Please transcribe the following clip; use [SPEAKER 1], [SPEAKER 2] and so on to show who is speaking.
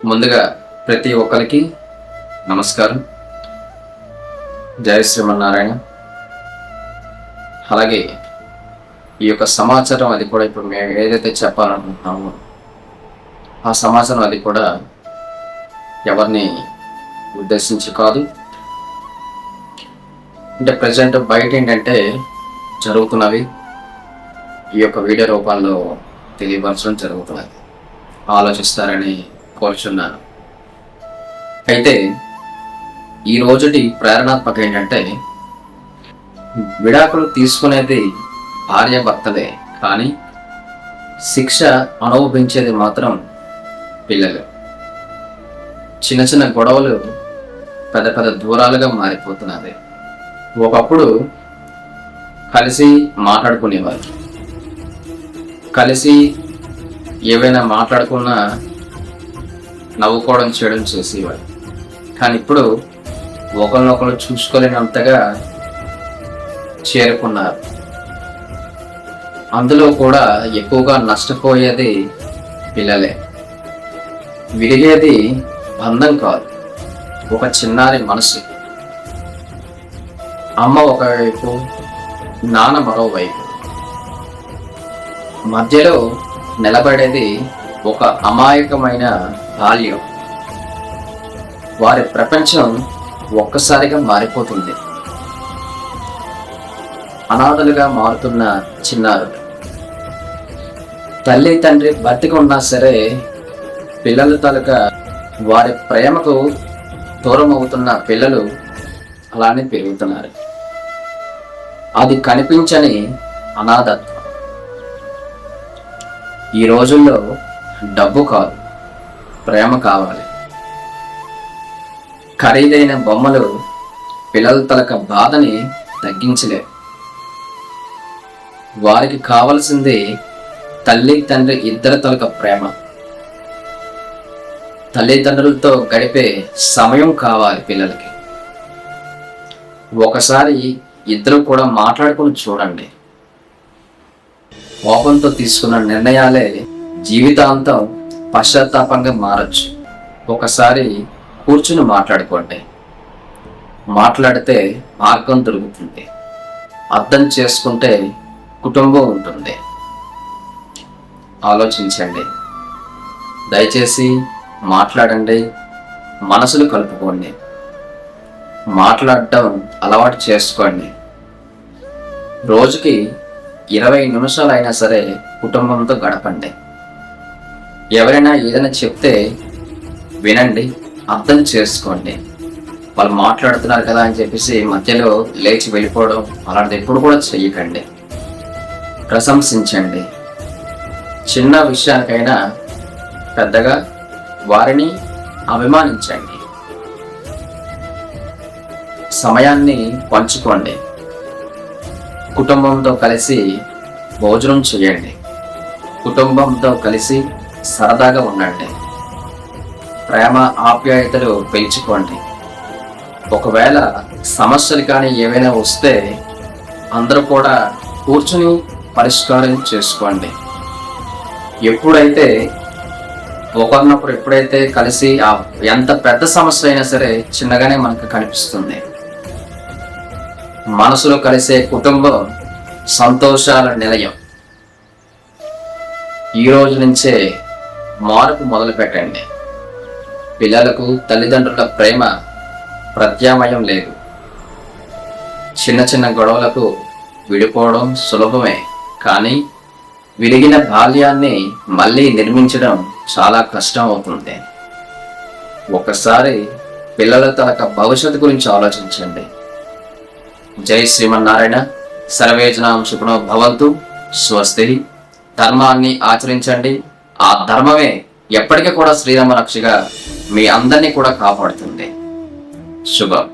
[SPEAKER 1] ముందుగా ప్రతి ఒక్కరికి నమస్కారం. జై శ్రీమన్నారాయణ. అలాగే ఈ యొక్క సమాచారం అది కూడా ఇప్పుడు మేము ఏదైతే చెప్పాలనుకుంటున్నామో ఆ సమాచారం అది కూడా ఎవరిని ఉద్దేశించి కాదు. అంటే ప్రజెంట్ బయట ఏంటంటే జరుగుతున్నవి ఈ యొక్క వీడియో రూపంలో తెలియపరచడం జరుగుతున్నది. ఆలోచిస్తారని కోరుచున్నాను. అయితే ఈ రోజుటి ప్రేరణాత్మక ఏంటంటే విడాకులు తీసుకునేది భార్యాభర్తలే, కానీ శిక్ష అనుభవించేది మాత్రం పిల్లలు. చిన్న చిన్న గొడవలు పెద్ద పెద్ద దూరాలుగా మారిపోతున్నది. ఒకప్పుడు కలిసి మాట్లాడుకునేవారు, కలిసి ఏవైనా మాట్లాడుకున్నా నవ్వుకోవడం చేయడం చేసేవారు. కానీ ఇప్పుడు ఒకరినొకరు చూసుకోలేనంతగా చేరుకున్నారు. అందులో కూడా ఎక్కువగా నష్టపోయేది పిల్లలే. విరిగేది బంధం కాదు, ఒక చిన్నారి మనసు. అమ్మ ఒకవైపు, నాన్న మరోవైపు, మధ్యలో నిలబడేది ఒక అమాయకమైన బాల్యం. వారి ప్రపంచం ఒక్కసారిగా మారిపోతుంది. అనాథలుగా మారుతున్న చిన్నారులు. తల్లి తండ్రి బతికి ఉన్నా సరే పిల్లల తాలూకా వారి ప్రేమకు దూరం అవుతున్న పిల్లలు అలానే పెరుగుతున్నారు. అది కనిపించని అనాథత్వం. ఈ రోజుల్లో డబ్బు కాదు, ప్రేమ కావాలి. ఖరీదైన బొమ్మలు పిల్లల తలక బాధని తగ్గించలేవు. వారికి కావలసింది తల్లి తండ్రి ఇద్దరి తలక ప్రేమ. తల్లిదండ్రులతో గడిపే సమయం కావాలి పిల్లలకి. ఒకసారి ఇద్దరు కూడా మాట్లాడుకుని చూడండి. కోపంతో తీసుకున్న నిర్ణయాలే జీవితాంతం పశ్చాత్తాపంగా మారచ్చు. ఒకసారి కూర్చుని మాట్లాడుకోండి. మాట్లాడితే మార్గం దొరుకుతుంది. అర్థం చేసుకుంటే కుటుంబం ఉంటుంది. ఆలోచించండి. దయచేసి మాట్లాడండి, మనసులు కలుపుకోండి. మాట్లాడటం అలవాటు చేసుకోండి. రోజుకి 20 నిమిషాలు అయినా సరే కుటుంబంతో గడపండి. ఎవరైనా ఏదైనా చెప్తే వినండి, అర్థం చేసుకోండి. వాళ్ళు మాట్లాడుతున్నారు కదా అని చెప్పేసి మధ్యలో లేచి వెళ్ళిపోవడం అలాంటిది ఎప్పుడు కూడా చెయ్యకండి. ప్రశంసించండి. చిన్న విషయానికైనా పెద్దగా వారిని అభిమానించండి. సమయాన్ని పంచుకోండి. కుటుంబంతో కలిసి భోజనం చేయండి. కుటుంబంతో కలిసి సరదాగా ఉండండి. ప్రేమ ఆప్యాయతలు పెంచుకోండి. ఒకవేళ సమస్యలు కానీ ఏవైనా వస్తే అందరూ కూడా కూర్చుని పరిష్కారం చేసుకోండి. ఎప్పుడైతే ఒకరినొకరు ఎప్పుడైతే కలిసి ఎంత పెద్ద సమస్య అయినా సరే చిన్నగానే మనకు కనిపిస్తుంది. మనసులో కలిసే కుటుంబం సంతోషాల నిలయం. ఈ రోజు నుంచే మార్పు మొదలు పెట్టండి. పిల్లలకు తల్లిదండ్రుల ప్రేమ ప్రత్యామ్నాయం లేదు. చిన్న చిన్న గొడవలకు విడిపోవడం సులభమే, కానీ విరిగిన బాల్యాన్ని మళ్ళీ నిర్మించడం చాలా కష్టం అవుతుంది. ఒకసారి పిల్లల తనక భవిష్యత్తు గురించి ఆలోచించండి. జై శ్రీమన్నారాయణ. సర్వే జనాః సుఖినో భవంతు. స్వస్తి. ధర్మాన్ని ఆచరించండి. ఆ ధర్మమే ఎప్పటికీ కూడా శ్రీరామ రక్షగా మీ అందరినీ కూడా కాపాడుతుంది. శుభం.